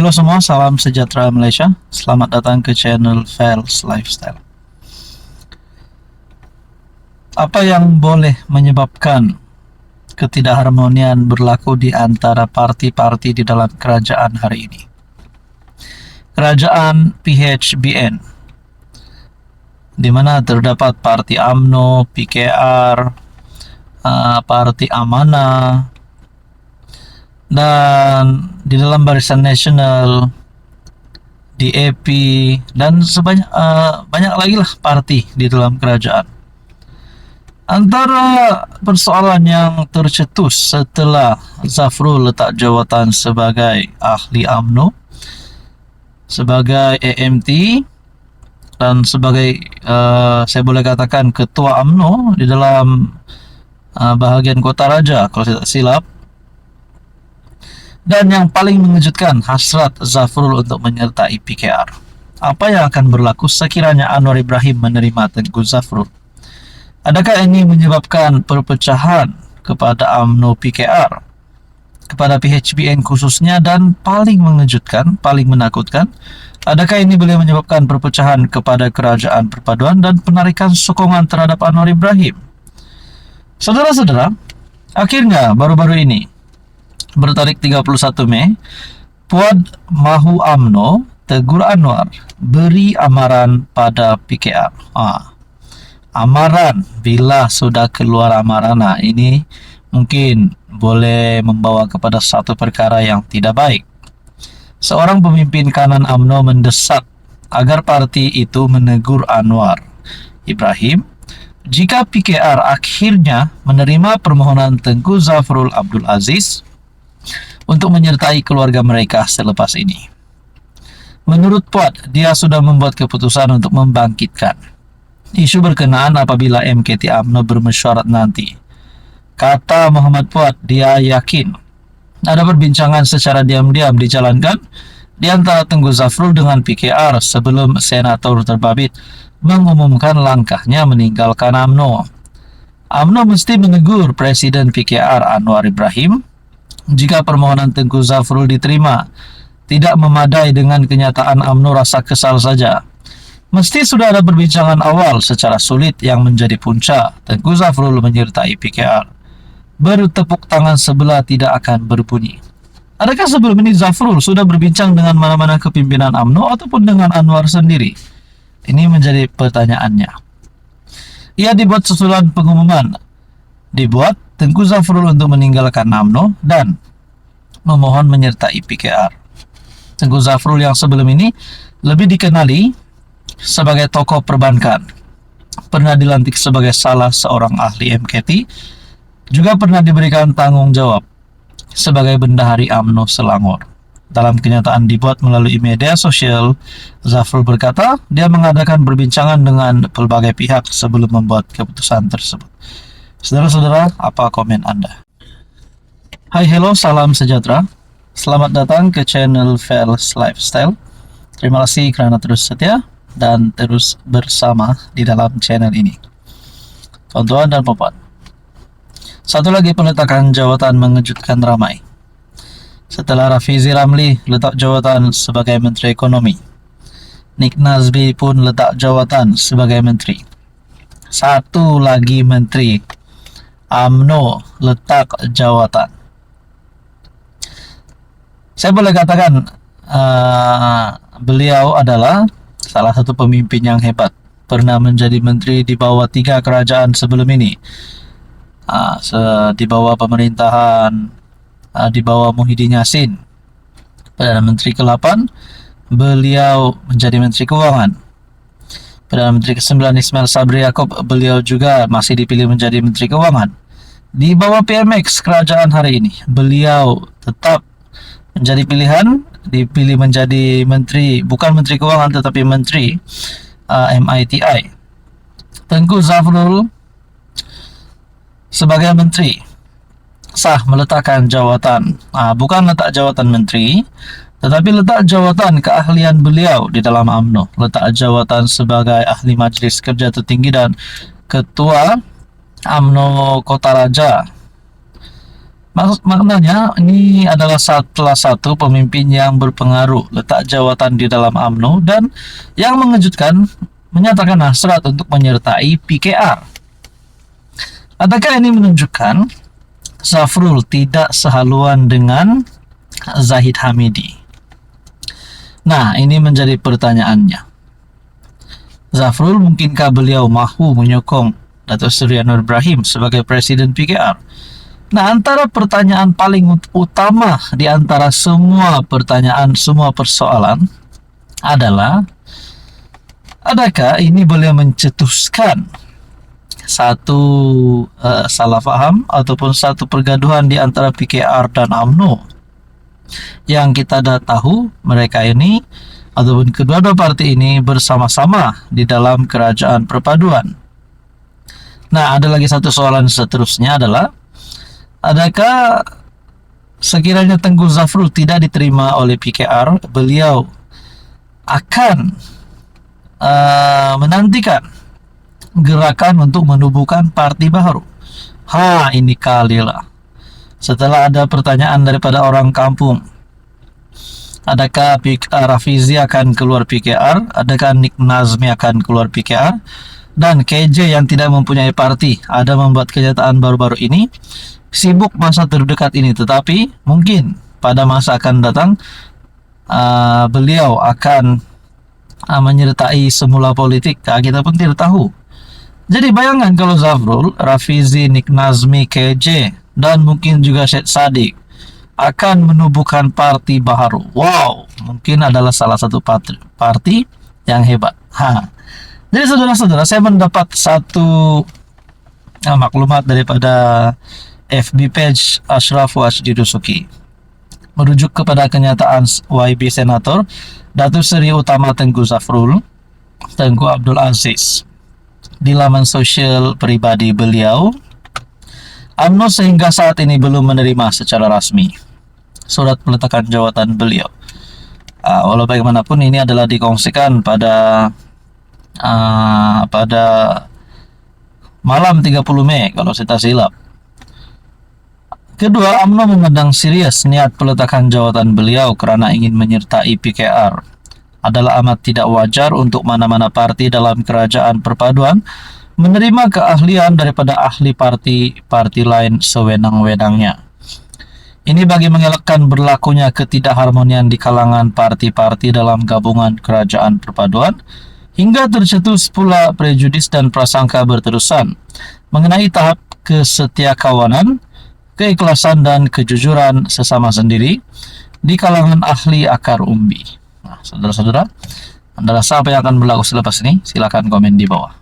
Halo semua, salam sejahtera Malaysia. Selamat datang ke channel Fels Lifestyle. Apa yang boleh menyebabkan ketidakharmonian berlaku di antara parti-parti di dalam kerajaan hari ini? Kerajaan PHBN, di mana terdapat Parti UMNO, PKR, Parti Amanah, dan di dalam Barisan Nasional, DAP, dan banyak lagi lah parti di dalam kerajaan. Antara persoalan yang tercetus setelah Zafrul letak jawatan sebagai ahli UMNO, sebagai AMT, dan sebagai saya boleh katakan ketua UMNO di dalam bahagian Kota Raja kalau saya tak silap. Dan yang paling mengejutkan, hasrat Zafrul untuk menyertai PKR. Apa yang akan berlaku sekiranya Anwar Ibrahim menerima Tengku Zafrul? Adakah ini menyebabkan perpecahan kepada UMNO PKR, kepada PHBN khususnya, dan paling mengejutkan, paling menakutkan, adakah ini boleh menyebabkan perpecahan kepada kerajaan perpaduan dan penarikan sokongan terhadap Anwar Ibrahim? Saudara-saudara, akhirnya baru-baru ini, bertarik 31 Mei, Puad Mahu UMNO tegur Anwar, beri amaran pada PKR. Amaran, bila sudah keluar amaran, ini mungkin boleh membawa kepada satu perkara yang tidak baik. Seorang pemimpin kanan UMNO mendesak agar parti itu menegur Anwar Ibrahim jika PKR akhirnya menerima permohonan Tengku Zafrul Abdul Aziz untuk menyertai keluarga mereka selepas ini. Menurut Puad, dia sudah membuat keputusan untuk membangkitkan isu berkenaan apabila MKT UMNO bermesyuarat nanti. Kata Muhammad Puad, dia yakin ada perbincangan secara diam-diam dijalankan di antara Tengku Zafrul dengan PKR sebelum Senator Terbabit mengumumkan langkahnya meninggalkan UMNO. UMNO mesti menegur Presiden PKR Anwar Ibrahim jika permohonan Tengku Zafrul diterima tidak memadai dengan kenyataan UMNO rasa kesal saja. Mesti sudah ada perbincangan awal secara sulit yang menjadi punca Tengku Zafrul menyertai PKR. Bertepuk tangan sebelah tidak akan berbunyi. Adakah sebelum ini Zafrul sudah berbincang dengan mana-mana kepimpinan UMNO ataupun dengan Anwar sendiri? Ini menjadi pertanyaannya. Ia dibuat susulan pengumuman. Dibuat Tengku Zafrul untuk meninggalkan UMNO dan memohon menyertai PKR. Tengku Zafrul yang sebelum ini lebih dikenali sebagai tokoh perbankan, pernah dilantik sebagai salah seorang ahli MKT, juga pernah diberikan tanggung jawab sebagai bendahari UMNO Selangor. Dalam kenyataan dibuat melalui media sosial, Zafrul berkata dia mengadakan perbincangan dengan pelbagai pihak sebelum membuat keputusan tersebut. Saudara-saudara, apa komen Anda? Hai, hello, salam sejahtera. Selamat datang ke channel Fels Lifestyle. Terima kasih kerana terus setia dan terus bersama di dalam channel ini. Tuan-tuan dan puan, satu lagi peletakan jawatan mengejutkan ramai. Setelah Rafizi Ramli letak jawatan sebagai Menteri Ekonomi, Nik Nazmi pun letak jawatan sebagai Menteri. Satu lagi Menteri UMNO letak jawatan. Saya boleh katakan beliau adalah salah satu pemimpin yang hebat. Pernah menjadi menteri di bawah 3 kerajaan sebelum ini. Di bawah pemerintahan, di bawah Muhyiddin Yassin. Perdana Menteri ke-8, beliau menjadi Menteri Keuangan. Perdana Menteri ke-9 Ismail Sabri Yaakob, beliau juga masih dipilih menjadi Menteri Keuangan. Di bawah PMX kerajaan hari ini, beliau tetap menjadi pilihan, dipilih menjadi menteri, bukan Menteri Keuangan tetapi Menteri MITI. Tengku Zafrul sebagai menteri sah meletakkan jawatan, bukan letak jawatan menteri, tetapi letak jawatan keahlian beliau di dalam UMNO, letak jawatan sebagai ahli Majlis Kerja Tertinggi dan Ketua UMNO Kota Raja. Maknanya ini adalah salah satu pemimpin yang berpengaruh, letak jawatan di dalam UMNO, dan yang mengejutkan menyatakan hasrat untuk menyertai PKR. Adakah ini menunjukkan Zafrul tidak sehaluan dengan Zahid Hamidi? Nah, ini menjadi pertanyaannya. Zafrul, mungkinkah beliau mahu menyokong Datuk Seri Anwar Ibrahim sebagai Presiden PKR? Nah, antara pertanyaan paling utama di antara semua pertanyaan, semua persoalan adalah, adakah ini boleh mencetuskan satu salah faham ataupun satu pergaduhan di antara PKR dan UMNO? Yang kita dah tahu, mereka ini ataupun kedua-dua parti ini bersama-sama di dalam kerajaan perpaduan. Nah, ada lagi satu soalan seterusnya adalah, adakah sekiranya Tengku Zafrul tidak diterima oleh PKR, beliau akan menantikan gerakan untuk menubuhkan parti baru? Ini kalilah. Setelah ada pertanyaan daripada orang kampung, adakah Rafizi akan keluar PKR? Adakah Nik Nazmi akan keluar PKR? Dan KJ yang tidak mempunyai parti ada membuat kenyataan baru-baru ini, sibuk masa terdekat ini, tetapi mungkin pada masa akan datang beliau akan menyertai semula politik. Kita pun tidak tahu. Jadi bayangkan kalau Zafrul, Rafizi, Nik Nazmi, KJ, dan mungkin juga Syed Saddiq akan menubuhkan parti baru. Wow, mungkin adalah salah satu parti yang hebat. Jadi saudara-saudara, saya mendapat satu maklumat daripada FB page Ashraf Wajdi Dusuki, merujuk kepada kenyataan YB Senator Datuk Seri Utama Tengku Zafrul, Tengku Abdul Aziz, di laman sosial pribadi beliau. UMNO sehingga saat ini belum menerima secara rasmi surat peletakan jawatan beliau. Walau bagaimanapun ini adalah dikongsikan pada malam 30 Mei kalau saya tak silap. Kedua, UMNO memandang serius niat peletakan jawatan beliau kerana ingin menyertai PKR. Adalah amat tidak wajar untuk mana-mana parti dalam kerajaan perpaduan menerima keahlian daripada ahli parti lain sewenang-wenangnya. Ini bagi mengelakkan berlakunya ketidakharmonian di kalangan parti-parti dalam gabungan kerajaan perpaduan, hingga tercetus pula prejudis dan prasangka berterusan mengenai tahap kesetiakawanan, keikhlasan dan kejujuran sesama sendiri di kalangan ahli akar umbi. Nah, saudara-saudara, Anda rasa apa yang akan berlaku selepas ini? Silakan komen di bawah.